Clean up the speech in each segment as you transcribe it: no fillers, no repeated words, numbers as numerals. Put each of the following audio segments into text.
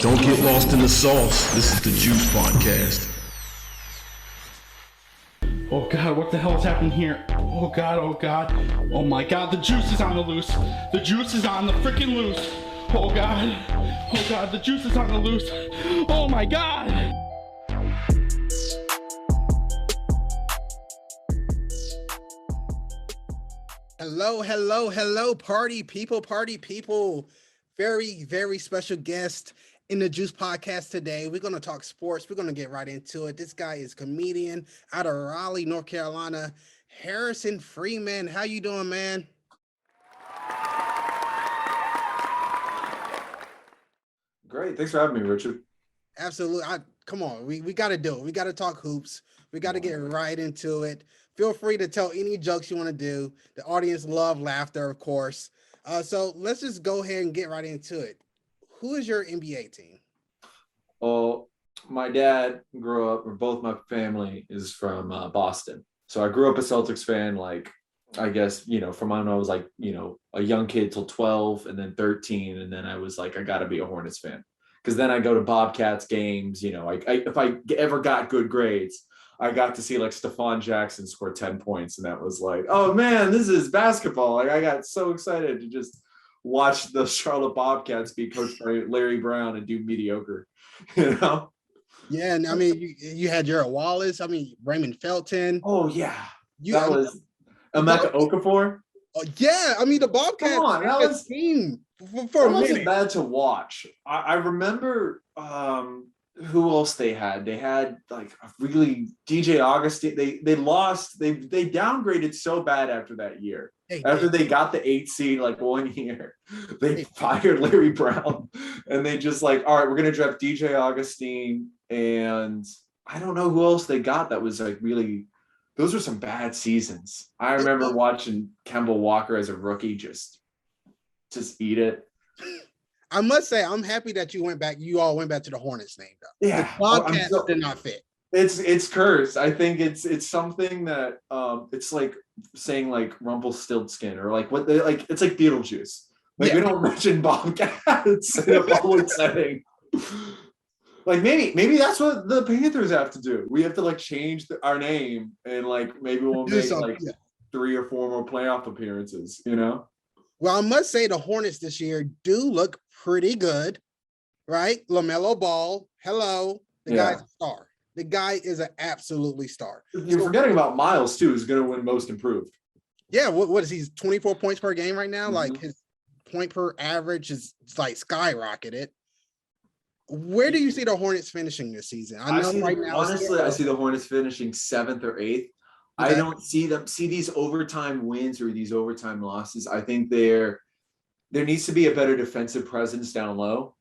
Don't get lost in the sauce. This is the Juice Podcast. Oh God, what the hell is happening here? Oh God, oh God. Oh my God, the juice is on the loose. The juice is on the freaking loose. Oh God. Oh God, the juice is on the loose. Oh my God. Hello, party people. Very, very special guest in the Juice Podcast today. We're going to talk sports. We're going to get right into it. This guy is comedian out of Raleigh, North Carolina, Harrison Friedman. How you doing, man? Great. Thanks for having me, Richard. Absolutely. Come on. We got to do it. We got to talk hoops. We got to get right into it. Feel free to tell any jokes you want to do. The audience love laughter, of course. So let's just go ahead and get right into it. Who is your NBA team? Well, my dad grew up, or both my family is from Boston. So I grew up a Celtics fan, like, I guess, from when I was like, a young kid till 12 and then 13. And then I was like, I got to be a Hornets fan. Because then I go to Bobcats games, if I ever got good grades, I got to see like Stephon Jackson score 10 points. And that was like, oh man, this is basketball. Like I got so excited to just watch the Charlotte Bobcats be coached by Larry Brown and do mediocre, Yeah, and I mean, you had Gerald Wallace. I mean, Raymond Felton. Oh yeah, that was Emeka Okafor. Oh, yeah, I mean the Bobcats. Come on, that was team for a minute. Wasn't bad to watch. I remember who else they had. They had like a really DJ Augustine. They lost. They downgraded so bad after that year. They got the 8th seed like 1 year, they fired Larry Brown, and they just like, all right, we're gonna draft DJ Augustine, and I don't know who else they got that was like really. Those were some bad seasons. I remember watching Kemba Walker as a rookie just eat it. I must say, I'm happy that you went back. You all went back to the Hornets name, though. Yeah, the Bobcats did not fit. It's cursed. I think it's something that it's like saying like Rumpelstiltskin or like it's like Beetlejuice. Like we don't mention Bobcats in a public setting. Like maybe that's what the Panthers have to do. We have to like change our name and like maybe we'll make like 3 or 4 more playoff appearances. Well, I must say the Hornets this year do look pretty good, right? LaMelo Ball, hello, the guy's a star. The guy is an absolutely star. You're forgetting about Miles too, who's going to win Most Improved. Yeah, what is he? 24 points per game right now? Mm-hmm. Like his point per average is like skyrocketed. Where do you see the Hornets finishing this season? I know right now. Honestly, I see the Hornets finishing 7th or 8th. Okay. I don't see these overtime wins or these overtime losses. I think there needs to be a better defensive presence down low.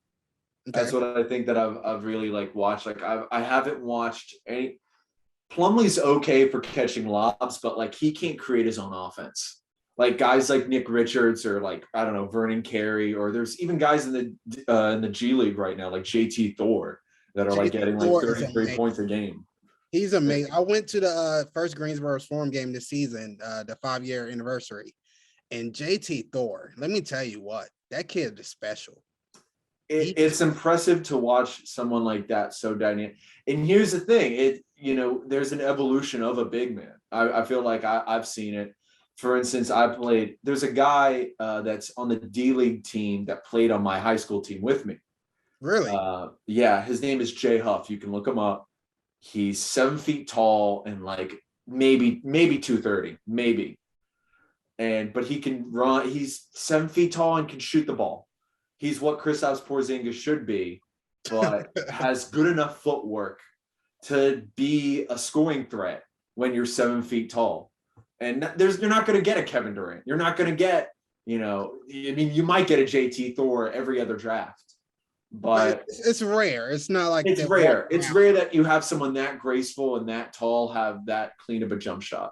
Okay. That's what I think that I've really like watched. Like I haven't watched any. Plumlee's okay for catching lobs, but like he can't create his own offense. Like guys like Nick Richards or like, I don't know, Vernon Carey, or there's even guys in the G League right now, like JT Thor, that are like getting like 33 points a game. He's amazing. I went to the first Greensboro Storm game this season, the 5-year anniversary, and JT Thor, let me tell you what, that kid is special. It's impressive to watch someone like that so dynamic. And here's the thing, there's an evolution of a big man. I feel like I've seen it. For instance, there's a guy that's on the D-League team that played on my high school team with me. Really? Yeah, his name is Jay Huff. You can look him up. He's 7 feet tall and like maybe 230, maybe. But he can run. He's 7 feet tall and can shoot the ball. He's what Kristaps Porzingis should be, but has good enough footwork to be a scoring threat when you're 7 feet tall. And you're not going to get a Kevin Durant. You're not going to get, you might get a JT Thor every other draft, but it's rare. It's not like it's rare. It's rare that you have someone that graceful and that tall have that clean of a jump shot.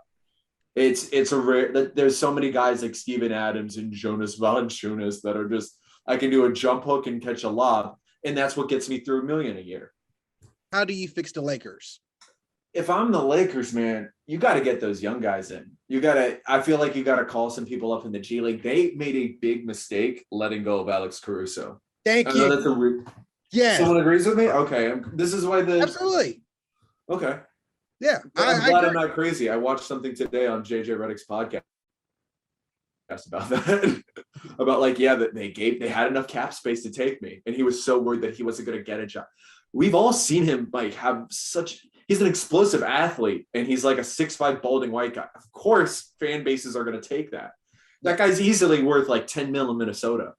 It's a rare that there's so many guys like Steven Adams and Jonas Valanciunas that are just, I can do a jump hook and catch a lob. And that's what gets me through $1 million a year. How do you fix the Lakers? If I'm the Lakers, man, you got to get those young guys in. I feel like you got to call some people up in the G League. They made a big mistake letting go of Alex Caruso. Thank you. Yes, Someone agrees with me? Okay. This is why absolutely. okay. Yeah, I'm I glad agree. I'm not crazy. I watched something today on JJ Redick's podcast about that. About like, yeah, that they had enough cap space to take me. And he was so worried that he wasn't gonna get a job. We've all seen him like have he's an explosive athlete and he's like a 6'5" balding white guy. Of course, fan bases are gonna take that. That guy's easily worth like 10 mil in Minnesota.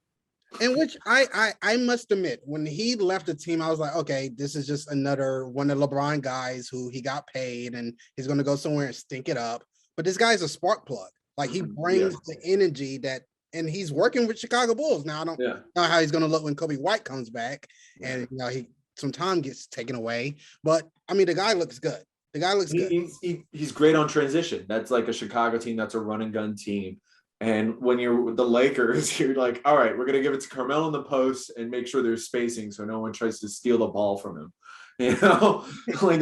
In which I must admit, when he left the team, I was like, okay, this is just another one of LeBron guys who he got paid and he's going to go somewhere and stink it up. But this guy's a spark plug. Like he brings the energy that, and he's working with Chicago Bulls now. I don't know how he's going to look when Kobe White comes back, and he some time gets taken away. But I mean, the guy looks good. The guy looks good. He's great on transition. That's like a Chicago team. That's a run and gun team. And when you're with the Lakers, you're like, all right, we're going to give it to Carmelo in the post and make sure there's spacing so no one tries to steal the ball from him. You know, like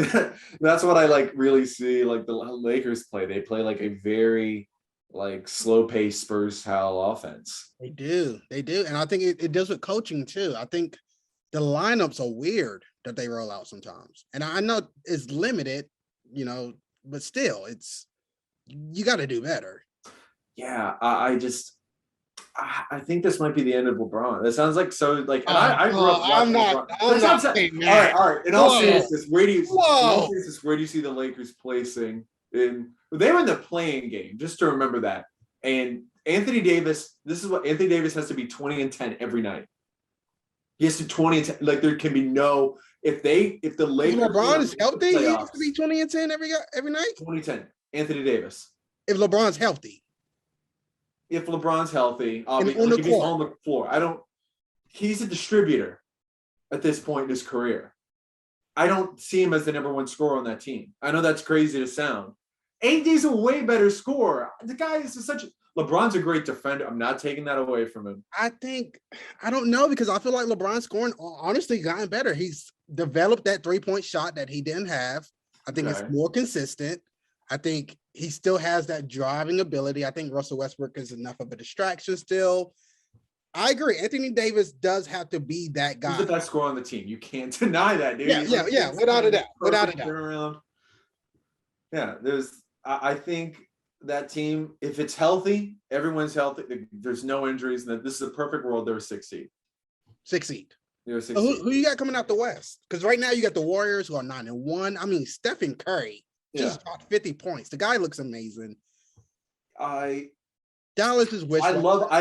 that's what I like really see. Like the Lakers play. They play like a very like slow paced Spurs style offense. They do. And I think it does with coaching too. I think the lineups are weird that they roll out sometimes. And I know it's limited, but still you got to do better. Yeah, I think this might be the end of LeBron. That sounds like so like and I grew up I'm not saying that. All right. In all seriousness, where do you see the Lakers placing in they were in the playing game, just to remember that. And Anthony Davis, this is what Anthony Davis has to be 20-10 every night. He has to 20-10. Like there can be no if the Lakers LeBron is healthy, he has to be 20-10 every night. 20-10. Anthony Davis. If LeBron's healthy. If LeBron's healthy, on he's on the floor. He's a distributor at this point in his career. I don't see him as the number one scorer on that team. I know that's crazy to sound. AD's a way better scorer. The guy is LeBron's a great defender. I'm not taking that away from him. I don't know because I feel like LeBron's scoring honestly gotten better. He's developed that 3-point shot that he didn't have. I think it's more consistent. I think he still has that driving ability. I think Russell Westbrook is enough of a distraction still. I agree. Anthony Davis does have to be that guy. He's the best scorer on the team. You can't deny that, dude. Yeah. Without a doubt. Yeah, I think that team, if it's healthy, everyone's healthy. There's no injuries. And this is a perfect world. They're a 6 seed. 6 seed. They're a 6 So seed. who you got coming out the West? Because right now you got the Warriors who are 9-1. I mean, Stephen Curry just dropped 50 points. The guy looks amazing. Dallas is I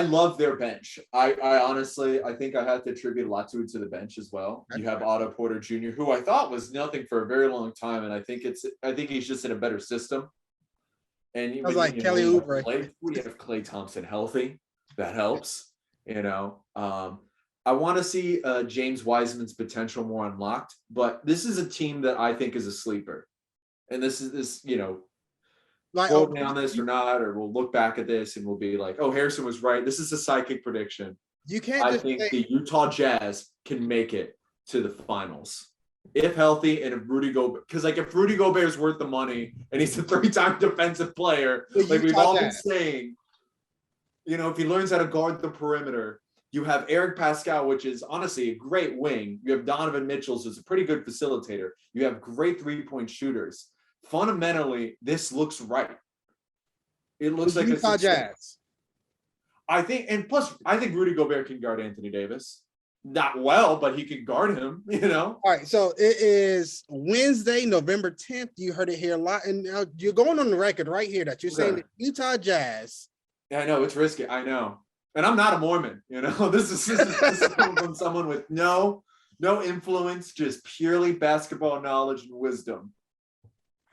love their bench. I honestly think I have to attribute a lot to the bench as well. You have Otto Porter Jr., who I thought was nothing for a very long time, and I think he's just in a better system. And I was like Kelly Oubre. We have Klay Thompson healthy. That helps. I want to see James Wiseman's potential more unlocked, but this is a team that I think is a sleeper. And this quote me on this or not, or we'll look back at this and we'll be like, oh, Harrison was right. This is a psychic prediction. I think the Utah Jazz can make it to the finals if healthy and if Rudy Gobert, because if Rudy Gobert is worth the money and he's a 3-time defensive player, we've all been saying, if he learns how to guard the perimeter. You have Eric Pascal, which is honestly a great wing. You have Donovan Mitchell, who's a pretty good facilitator. You have great 3-point shooters. Fundamentally, this looks right. It looks like Utah Jazz. I think Rudy Gobert can guard Anthony Davis. Not well, but he can guard him, All right, so it is Wednesday, November 10th. You heard it here a lot, and you're going on the record right here that you're saying the Utah Jazz. Yeah, I know, it's risky. I know. And I'm not a Mormon, This is coming from someone with no influence, just purely basketball knowledge and wisdom.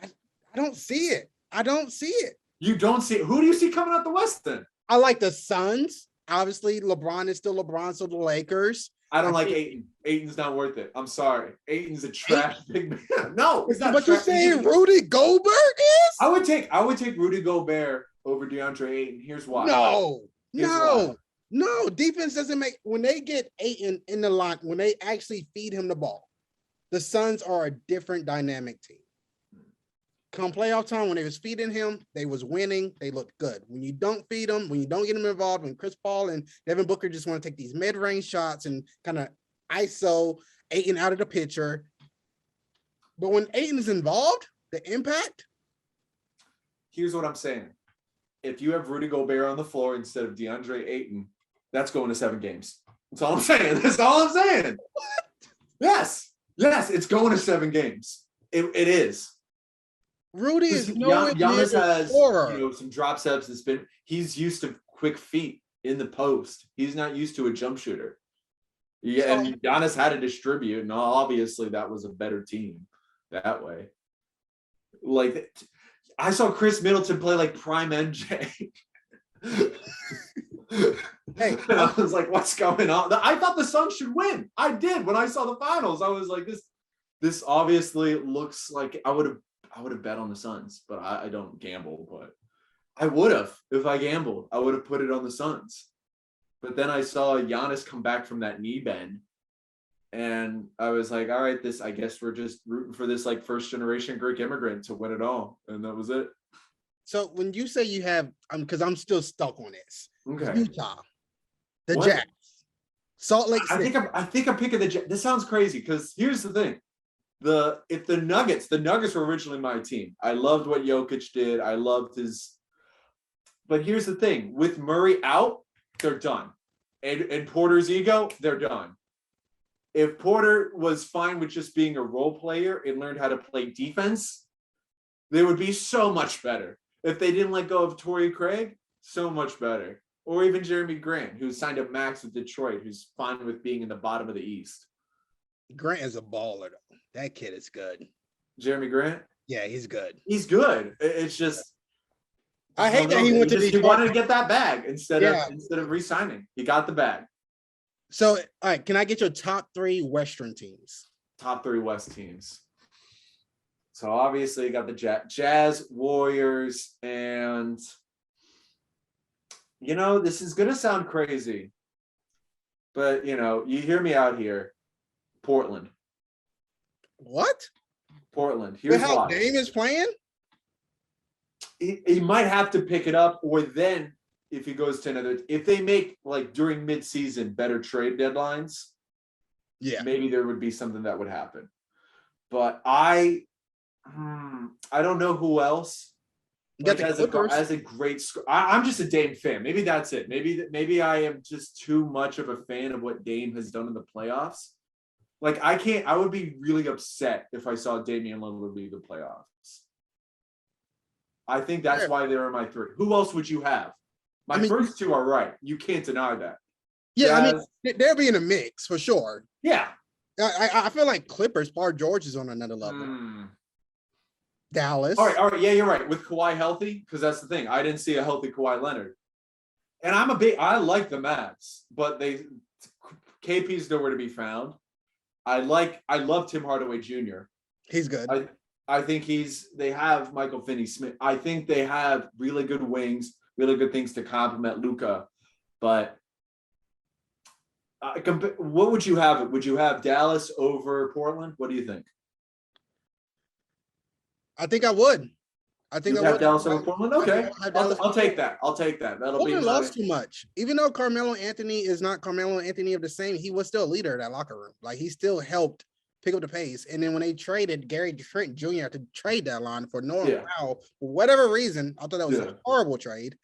I don't see it. You don't see it. Who do you see coming out the West then? I like the Suns. Obviously, LeBron is still LeBron, so the Lakers. I don't like Ayton. Ayton's not worth it. I'm sorry. Ayton's a trash big man. No, it's not. But you're saying Rudy Gobert is? I would take Rudy Gobert over DeAndre Ayton. Here's why. No. Defense doesn't make when they get Ayton in the line, when they actually feed him the ball. The Suns are a different dynamic team. Come playoff time, when they was feeding him, they was winning. They looked good. When you don't feed them, when you don't get them involved, when Chris Paul and Devin Booker just want to take these mid-range shots and kind of ISO Ayton out of the picture. But when Ayton is involved, the impact. Here's what I'm saying. If you have Rudy Gobert on the floor instead of DeAndre Ayton, that's going to 7 games. That's all I'm saying. That's all I'm saying. Yes, it's going to 7 games. It is. Rudy is nowhere near Giannis has scorer. some drop steps. He's used to quick feet in the post. He's not used to a jump shooter. Yeah, and Giannis had to distribute, and obviously that was a better team that way. Like, I saw Chris Middleton play like prime MJ. Hey, and I was like, what's going on? I thought the Suns should win. I did when I saw the finals. I was like, this obviously looks like I would have bet on the Suns, but I don't gamble. But I would have if I gambled. I would have put it on the Suns. But then I saw Giannis come back from that knee bend, and I was like, all right, I guess we're just rooting for this like first generation Greek immigrant to win it all, and that was it. So when you say you have, because I'm still stuck on this. Okay. Utah, the Jazz, Salt Lake City. I think I'm picking the Jazz. This sounds crazy because here's the thing: the Nuggets were originally my team. I loved what Jokic did. I loved his. But here's the thing: with Murray out, they're done. And Porter's ego, they're done. If Porter was fine with just being a role player and learned how to play defense, they would be so much better. If they didn't let go of Torrey Craig, so much better. Or even Jeremy Grant, who signed a max with Detroit, who's fine with being in the bottom of the East. Grant is a baller, though. That kid is good. Jeremy Grant? Yeah, he's good. He's good. It's just... I hate that he went to Detroit. He wanted to get that bag instead of re-signing. He got the bag. So, all right, can I get your top 3 Western teams? Top 3 West teams. So obviously you got the Jazz, Warriors, and this is gonna sound crazy, but you hear me out here. Portland. What? Portland. Here's how why. Dame is playing? He might have to pick it up, or then if he goes to if they make like during mid-season better trade deadlines, maybe there would be something that would happen. But I don't know who else. Like as a great I'm just a Dame fan. Maybe that's it. Maybe I am just too much of a fan of what Dame has done in the playoffs. Like I would be really upset if I saw Damian Lillard leave the playoffs. I think that's why they were my 3. Who else would you have? My first 2 are right. You can't deny that. Yeah, they'll be in a mix for sure. Yeah. I feel like Clippers, Paul George is on another level. Dallas. All right. Yeah, you're right. With Kawhi healthy, because that's the thing. I didn't see a healthy Kawhi Leonard. And I like the Mavs, but KP's nowhere to be found. I love Tim Hardaway Jr. He's good. I think they have Michael Finney-Smith. I think they have really good wings, really good things to complement Luka. But what would you have? Would you have Dallas over Portland? What do you think? I think I would. I would. Dallas over Portland? Okay. I'll take that. Portland lost too much. Even though Carmelo Anthony is not Carmelo Anthony of the same, he was still a leader of that locker room. Like, he still helped pick up the pace. And then when they traded Gary Trent Jr. to trade that line for Norman Powell, for whatever reason, I thought that was a horrible trade.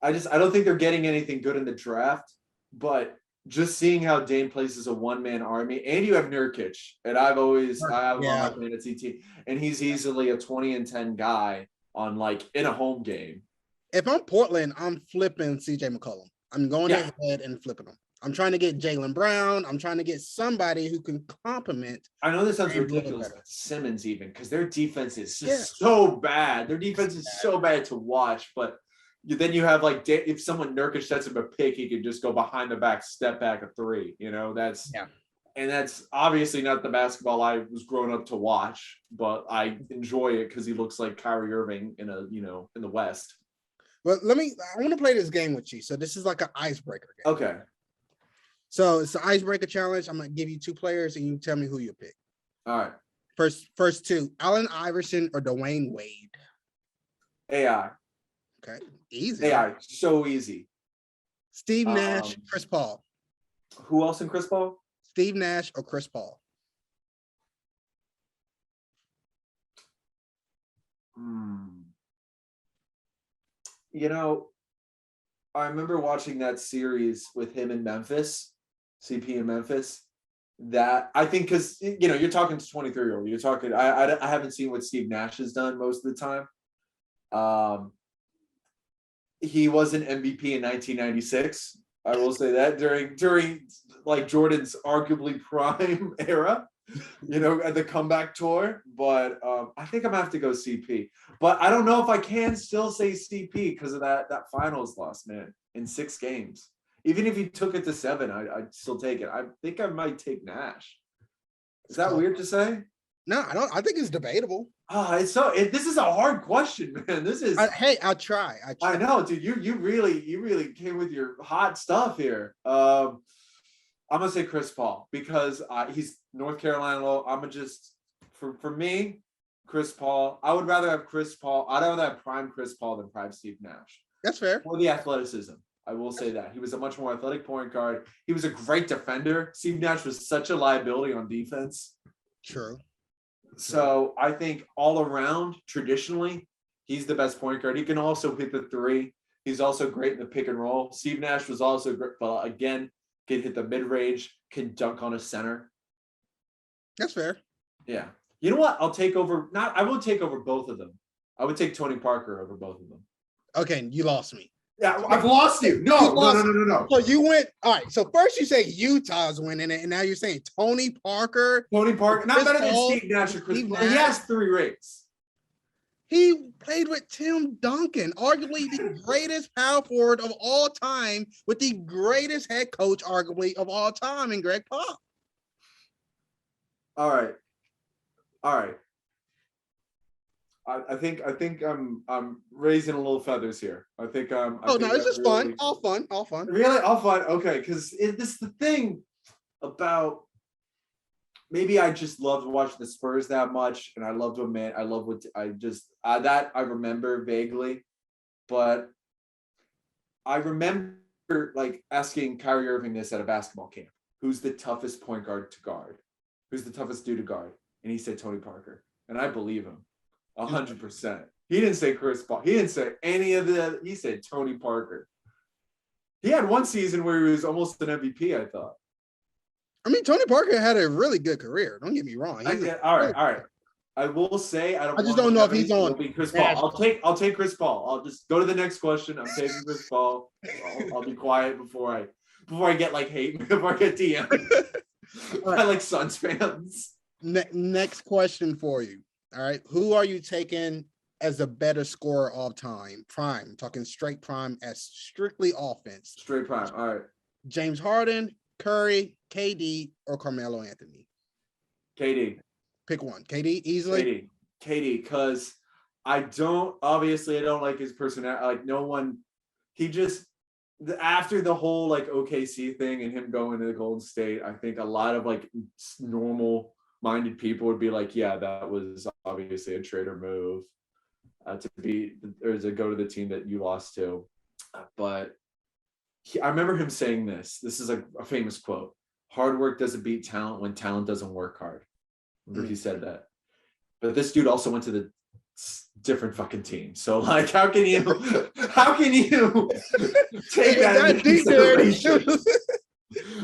I don't think they're getting anything good in the draft, but just seeing how Dame plays as a one-man army, and you have Nurkic, and I have him on my fantasy team, and he's easily a 20-10 guy on in a home game. If I'm Portland, I'm flipping CJ McCollum. I'm going ahead and flipping him. I'm trying to get Jaylen Brown. I'm trying to get somebody who can complement. I know this sounds ridiculous, Simmons even, because their defense is just so bad. Their defense is so bad to watch, but then you have if someone Nurkic sets him a pick, he can just go behind the back, step back a 3. And that's obviously not the basketball I was growing up to watch, but I enjoy it because he looks like Kyrie Irving in the West. But I want to play this game with you. So this is like an icebreaker game. Okay. So it's an icebreaker challenge. I'm gonna give you 2 players and you tell me who you pick. All right. First 2, Allen Iverson or Dwayne Wade. AI. Okay. Easy. AI. So easy. Steve Nash, Chris Paul. Who else in Chris Paul? Steve Nash or Chris Paul? You know, I remember watching that series with him in Memphis, CP in Memphis. That I think because you're talking to 23-year-old. You're talking. I haven't seen what Steve Nash has done most of the time. He was an MVP in 1996. I will say that during like Jordan's arguably prime era, at the comeback tour. But I think I'm gonna have to go CP. But I don't know if I can still say CP because of that finals loss, man, in 6 games. Even if he took it to 7, I'd still take it. I think I might take Nash. Is that weird to say? No, I don't. I think it's debatable. This is a hard question, man. This is. Hey, I'll try. I know, dude. You really came with your hot stuff here. I'm gonna say Chris Paul because he's North Carolina. I'm gonna just for me, Chris Paul. I would rather have Chris Paul. I'd rather have prime Chris Paul than prime Steve Nash. That's fair. For the athleticism, I will say that he was a much more athletic point guard. He was a great defender. Steve Nash was such a liability on defense. True. So I think all around, traditionally, he's the best point guard. He can also hit the 3. He's also great in the pick and roll. Steve Nash was also great, but again, can hit the mid-range, can dunk on a center. That's fair. Yeah. You know what? I will take over both of them. I would take Tony Parker over both of them. Okay, you lost me. Yeah, I've lost you. No. So you went, all right. So first you say Utah's winning it, and now you're saying Tony Parker. Not better than Steve Nash or Chris Paul. He has 3 rings. He played with Tim Duncan, arguably the greatest power forward of all time, with the greatest head coach, arguably, of all time, in Greg Pop. All right. I think I'm raising a little feathers here. It's just really, fun. All fun. Really, all fun. Okay, because this is the thing about maybe I just loved watching the Spurs that much, and I loved what man. I love what that I remember vaguely, but I remember like asking Kyrie Irving this at a basketball camp: "Who's the toughest point guard to guard? Who's the toughest dude to guard?" And he said Tony Parker, and I believe him. 100%. He didn't say Chris Paul. He didn't say any of the. He said Tony Parker. He had one season where he was almost an MVP, I thought. I mean, Tony Parker had a really good career. Don't get me wrong. All right. I will say I just don't know if he's on. Chris Paul. I'll take Chris Paul. I'll just go to the next question. I'm taking Chris Paul. I'll be quiet before I get like hate, before I get DM. I like Suns fans. Next question for you. All right. Who are you taking as a better scorer of time? Prime. I'm talking straight prime as strictly offense. Straight prime. All right. James Harden, Curry, KD, or Carmelo Anthony? KD. Pick one. KD easily? KD, because I don't like his personality. Like no one, after the whole like OKC thing and him going to the Golden State, I think a lot of like normal minded people would be like, yeah, that was obviously a traitor move to go to the team that you lost to. But I remember him saying this. This is a famous quote: "Hard work doesn't beat talent when talent doesn't work hard." Remember he said that. But this dude also went to the different fucking team. So like, how can you take that into consideration?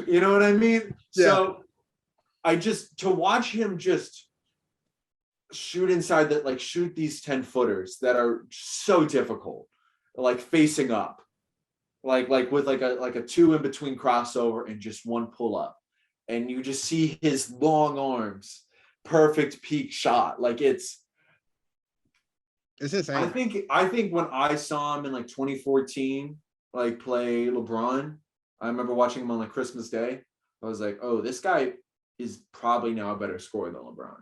You know what I mean? Yeah. So to watch him just shoot inside that, like shoot these 10-footers that are so difficult, like facing up, like with like a 2 in between crossover and just 1 pull up, and you just see his long arms, perfect peak shot. Like it's insane. I think when I saw him in like 2014, like play LeBron, I remember watching him on like Christmas Day. I was like, oh, this guy is probably now a better scorer than LeBron,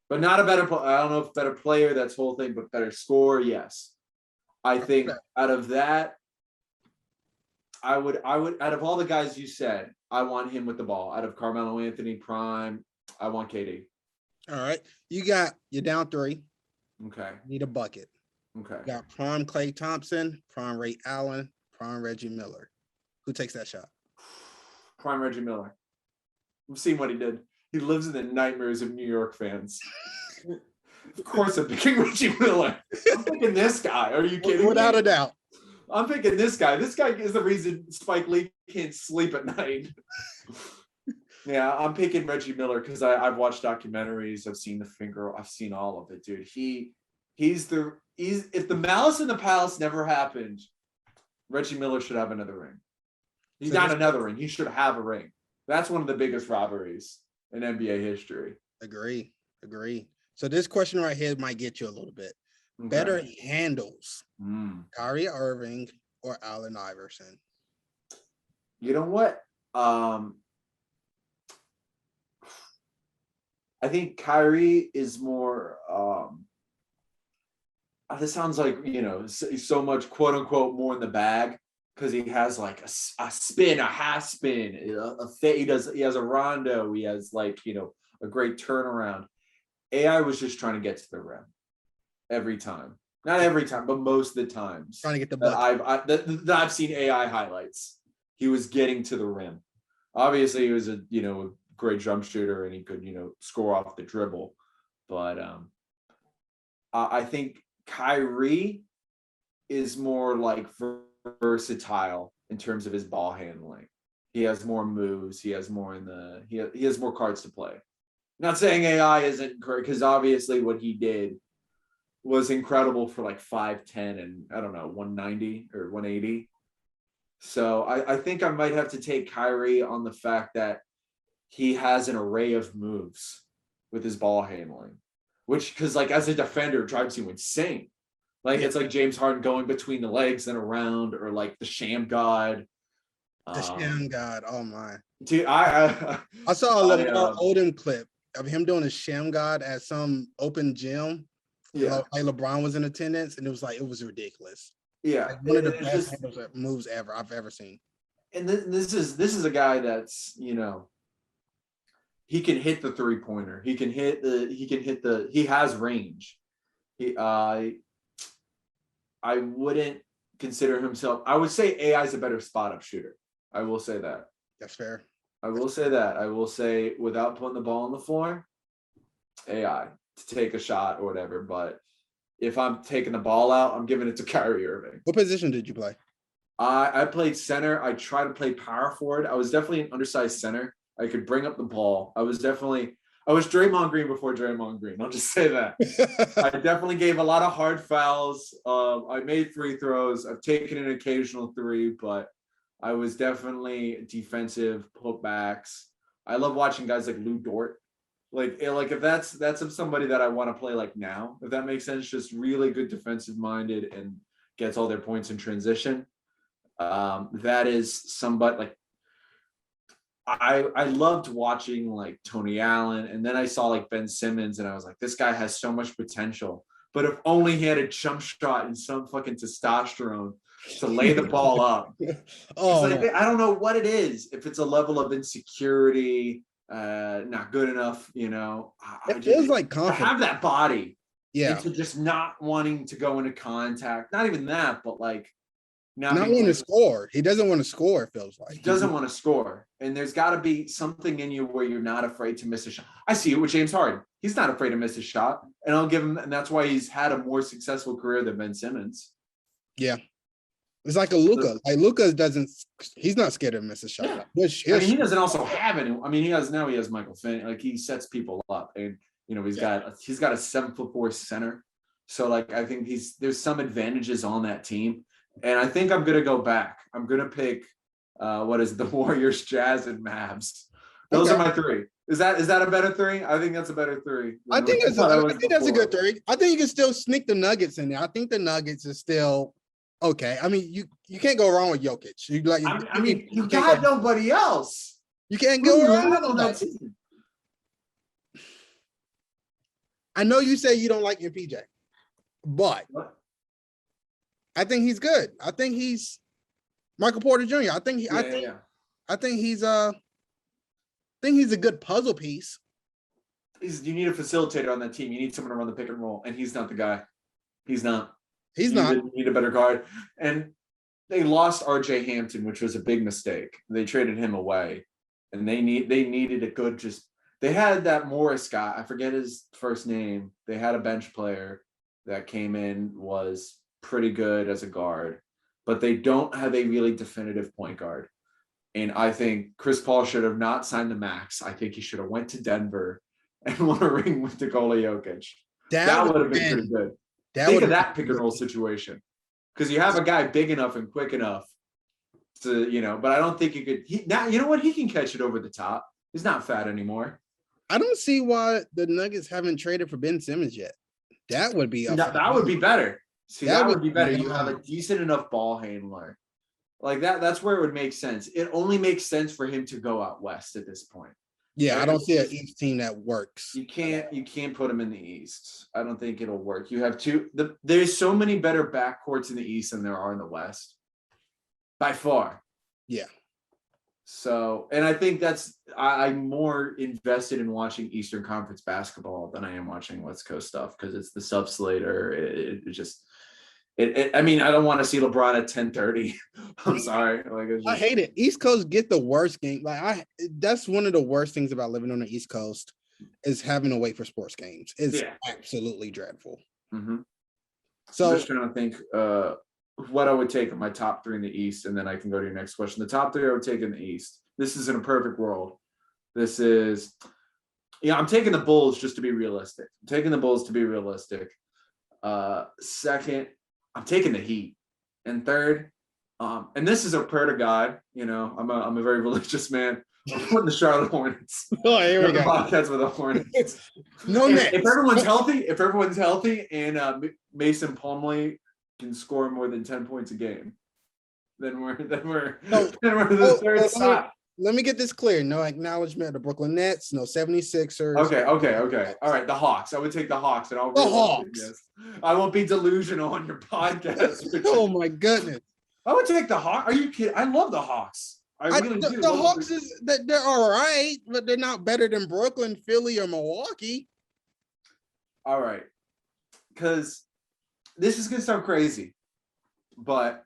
but not a better. I don't know if better player, that's whole thing, but better scorer, yes. I think out of that, I would out of all the guys you said, I want him with the ball. Out of Carmelo Anthony, prime, I want KD. All right, you're down 3. Okay, need a bucket. Okay, you got prime Klay Thompson, prime Ray Allen, prime Reggie Miller. Who takes that shot? Prime Reggie Miller. We've seen what he did. He lives in the nightmares of New York fans. Of course, I'm picking Reggie Miller. I'm picking this guy. Are you kidding Without me? a doubt. I'm picking this guy. This guy is the reason Spike Lee can't sleep at night. Yeah, I'm picking Reggie Miller because I've watched documentaries. I've seen The Finger. I've seen all of it, dude. He's if the Malice in the Palace never happened, Reggie Miller should have another ring. He's not another ring. He should have a ring. That's one of the biggest robberies in NBA history. Agree. So this question right here might get you a little bit. Okay. Better handles, Kyrie Irving or Allen Iverson? You know what? I think Kyrie is more. This sounds like so much quote unquote more in the bag because he has like a spin, a half spin, he has a rondo, he has like a great turnaround. AI was just trying to get to the rim every time, not every time, but most of the times. Trying to get the bucket. That I've seen AI highlights. He was getting to the rim. Obviously, he was a great jump shooter and he could score off the dribble, but I think Kyrie is more like versatile in terms of his ball handling. He has more moves. He has more he has more cards to play. Not saying AI isn't correct, because obviously what he did was incredible for like 5'10" and I don't know 190 or 180. So I think I might have to take Kyrie on the fact that he has an array of moves with his ball handling, which because like as a defender drives you insane. Like it's like James Harden going between the legs and around, or like the Sham God. Sham God, oh my! Dude, I saw a LeBron Odom clip of him doing a Sham God at some open gym. Yeah, like LeBron was in attendance, and it was ridiculous. Yeah, like one of the best moves I've ever seen. And this is a guy that's he can hit the 3-pointer. He has range. I wouldn't consider himself. I would say AI is a better spot up shooter. I will say that. That's fair. I will say that. I will say without putting the ball on the floor, AI to take a shot or whatever. But if I'm taking the ball out, I'm giving it to Kyrie Irving. What position did you play? I played center. I tried to play power forward. I was definitely an undersized center. I could bring up the ball. I was Draymond Green before Draymond Green. I'll just say that. I definitely gave a lot of hard fouls. I made free throws. I've taken an occasional three, but I was definitely defensive putbacks. I love watching guys like Lou Dort. Like if that's somebody that I want to play like now, if that makes sense, just really good defensive minded and gets all their points in transition. That is somebody like I loved watching like Tony Allen, and then I saw like Ben Simmons, and I was like, this guy has so much potential. But if only he had a jump shot and some fucking testosterone to lay the ball up. I don't know what it is. If it's a level of insecurity, not good enough, It feels like confidence. To have that body, yeah, into just not wanting to go into contact. Not even that, but like. Not wanting to score. He doesn't want to score, it feels like. He doesn't want to score. And there's got to be something in you where you're not afraid to miss a shot. I see it with James Harden. He's not afraid to miss a shot. And I'll give him, and that's why he's had a more successful career than Ben Simmons. Yeah. It's like a Luka. Like Luka he's not scared to miss a shot. Yeah. He doesn't also have any. I mean, he has Michael Finn. Like he sets people up. And he's got a 7'4" center. So like I think there's some advantages on that team. And I think I'm going to go back. I'm going to pick, the Warriors, Jazz, and Mavs. Those are my three. Is that a better three? I think that's a better three. I think that's a good three. I think you can still sneak the Nuggets in there. I think the Nuggets is still okay. I mean, you can't go wrong with Jokic. You got nobody else. You can't go wrong on that team. I know you say you don't like MPJ, but what? I think he's good. I think he's Michael Porter Jr. I think he's a good puzzle piece. You need a facilitator on that team. You need someone to run the pick and roll, and he's not the guy. He's not. You need a better guard. And they lost RJ Hampton, which was a big mistake. They traded him away, and they needed a good They had that Morris guy. I forget his first name. They had a bench player that came in, was pretty good as a guard, but they don't have a really definitive point guard. And I think Chris Paul should have not signed the max. I think he should have went to Denver and won a ring with Nikola Jokic. That would have been pretty good. Think of that pick and roll situation. Because you have a guy big enough and quick enough to, but I don't think you could. Now, you know what? He can catch it over the top. He's not fat anymore. I don't see why the Nuggets haven't traded for Ben Simmons yet. That would be that would be better. See, that would be better. You have a decent enough ball handler. Like that. That's where it would make sense. It only makes sense for him to go out west at this point. Yeah, I don't see an East team that works. You can't put him in the East. I don't think it'll work. You have there's so many better backcourts in the East than there are in the West. By far. Yeah. So, and I think I'm more invested in watching Eastern Conference basketball than I am watching West Coast stuff because it's the sub-slater. I mean, I don't want to see LeBron at 10:30. I'm sorry. I hate it. East Coast get the worst game. That's one of the worst things about living on the East Coast is having to wait for sports games. It's absolutely dreadful. Mm-hmm. So I'm just trying to think what I would take in my top 3 in the East, and then I can go to your next question. The top 3 I would take in the East. This is in a perfect world. This is, I'm taking the Bulls just to be realistic. Second, I'm taking the Heat. And third, and this is a prayer to God. I'm a very religious man. I'm putting the Charlotte Hornets. Oh, here we go. Podcast with the Hornets. If everyone's healthy, and Mason Plumlee can score more than 10 points a game, then we're the third spot. Let me get this clear. No acknowledgement of the Brooklyn Nets, no 76ers. Okay. All right, the Hawks. I would take the Hawks. And the Hawks. Yes. I won't be delusional on your podcast. Oh, my goodness. I would take the Hawks. Are you kidding? I love the Hawks. I really do. The Hawks they're all right, but they're not better than Brooklyn, Philly, or Milwaukee. All right. Because this is going to sound crazy, but,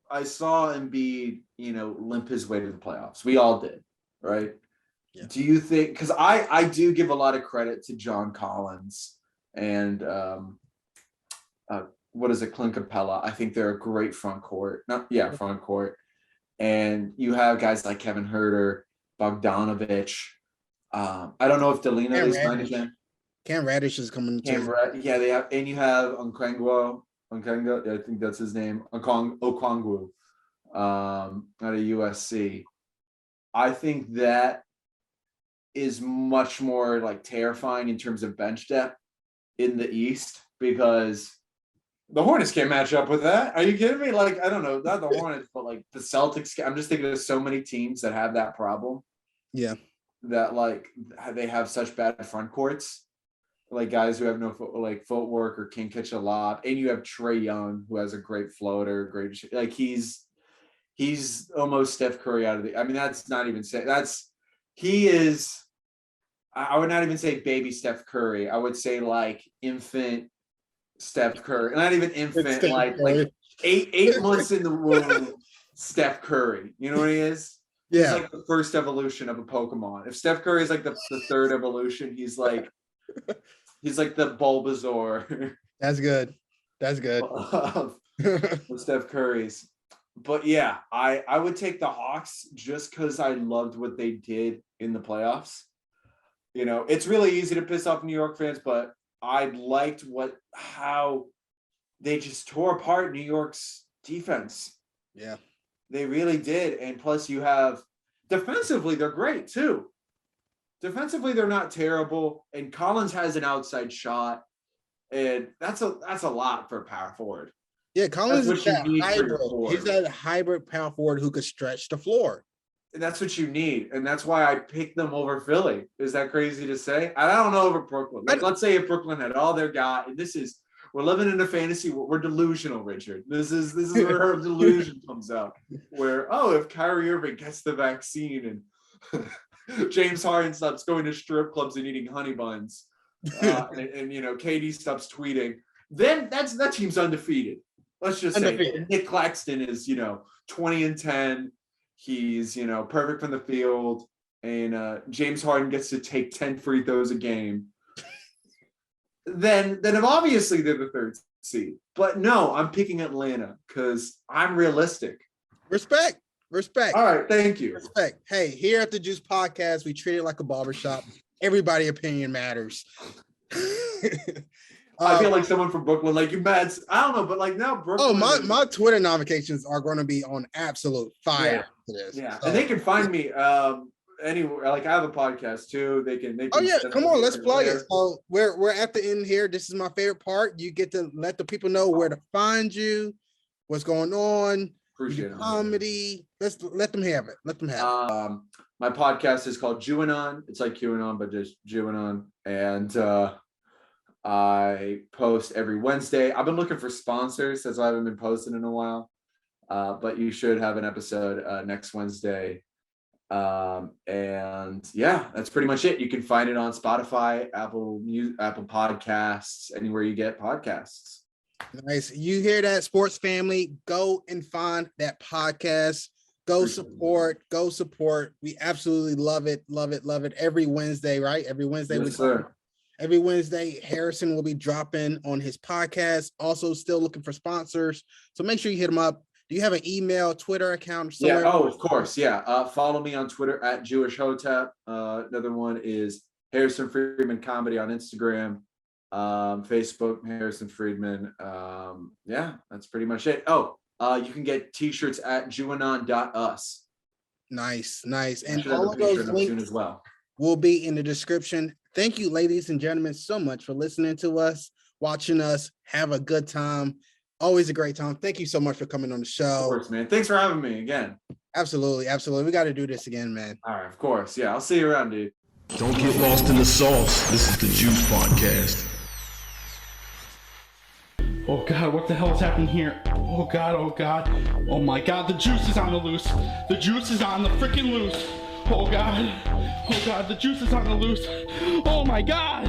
I saw Embiid, limp his way to the playoffs. We all did, right? Yeah. Do you think, because I do give a lot of credit to John Collins and Clint Capella. I think they're a great front court. Front court. And you have guys like Kevin Huerter, Bogdanovich. I don't know if Delino is signed again. Cam Reddish is coming too. They have, and you have Okongwu. I think that's his name. Okongwu, out of USC. I think that is much more like terrifying in terms of bench depth in the East because the Hornets can't match up with that. Are you kidding me? Like, I don't know, not the Hornets, but like the Celtics. I'm just thinking of so many teams that have that problem. Yeah. That like they have such bad front courts. Like guys who have no footwork or can't catch a lob, and you have Trae Young who has a great floater, he's almost Steph Curry out of the. I mean, that's not even say he is. I would not even say baby Steph Curry. I would say like infant Steph Curry, not even infant, like eight months in the womb Steph Curry. You know what he is? Yeah, he's like the first evolution of a Pokemon. If Steph Curry is like the third evolution, he's like the Bulbasaur. That's good. Of Steph Curry's. But yeah, I would take the Hawks just because I loved what they did in the playoffs. It's really easy to piss off New York fans, but I liked how they just tore apart New York's defense. Yeah. They really did. And plus you have defensively, they're great too. Defensively, they're not terrible, and Collins has an outside shot, and that's a lot for a power forward. Yeah, Collins is that hybrid. He's that hybrid power forward who could stretch the floor. And that's what you need, and that's why I picked them over Philly. Is that crazy to say? I don't know over Brooklyn. Let's say if Brooklyn had all their guy, and we're living in a fantasy. We're delusional, Richard. This is where her delusion comes out. Where if Kyrie Irving gets the vaccine and James Harden stops going to strip clubs and eating honey buns, and KD stops tweeting, then that team's undefeated. Let's just say Nick Claxton is 20-10. He's, perfect from the field. And James Harden gets to take 10 free throws a game. Then obviously they're the third seed. But no, I'm picking Atlanta because I'm realistic. Respect. All right, thank you. Respect. Hey, here at the Juice Podcast, we treat it like a barbershop. Everybody's opinion matters. I feel like someone from Brooklyn, like you mad. I don't know, but like now Brooklyn. Oh, my Twitter notifications are going to be on absolute fire for this. Yeah, so. And they can find me anywhere. Like I have a podcast too. They can. Oh yeah, come on, let's plug it. So we're at the end here. This is my favorite part. You get to let the people know where to find you, what's going on. Appreciate it. Comedy. Let them have it. Let them have it. My podcast is called Jewanon. It's like QAnon, but just Jewanon. And I post every Wednesday. I've been looking for sponsors. That's why I haven't been posting in a while. But you should have an episode next Wednesday. And yeah, that's pretty much it. You can find it on Spotify, Apple Podcasts, anywhere you get podcasts. Nice. You hear that, sports family? Go and find that podcast. Go support. We absolutely love it. Every Wednesday, right? Every Wednesday. Yes, sir. Every Wednesday, Harrison will be dropping on his podcast. Also, still looking for sponsors. So make sure you hit him up. Do you have an email, Twitter account? Or somewhere? Yeah. Oh, of course. Yeah. Follow me on Twitter at Jewish Hotep. Another one is Harrison Friedman Comedy on Instagram. Facebook, Harrison Friedman. Yeah, that's pretty much it. Oh, you can get t-shirts at Jewanon.us. Nice. And all of those links as well will be in the description. Thank you, ladies and gentlemen, so much for listening to us, watching us. Have a good time. Always a great time. Thank you so much for coming on the show. Of course, man. Thanks for having me again. Absolutely. We got to do this again, man. All right, of course. Yeah, I'll see you around, dude. Don't get lost in the sauce. This is the Juice Podcast. Oh God, what the hell is happening here? Oh God. Oh my God, the juice is on the loose. The juice is on the freaking loose. Oh God, the juice is on the loose. Oh my God.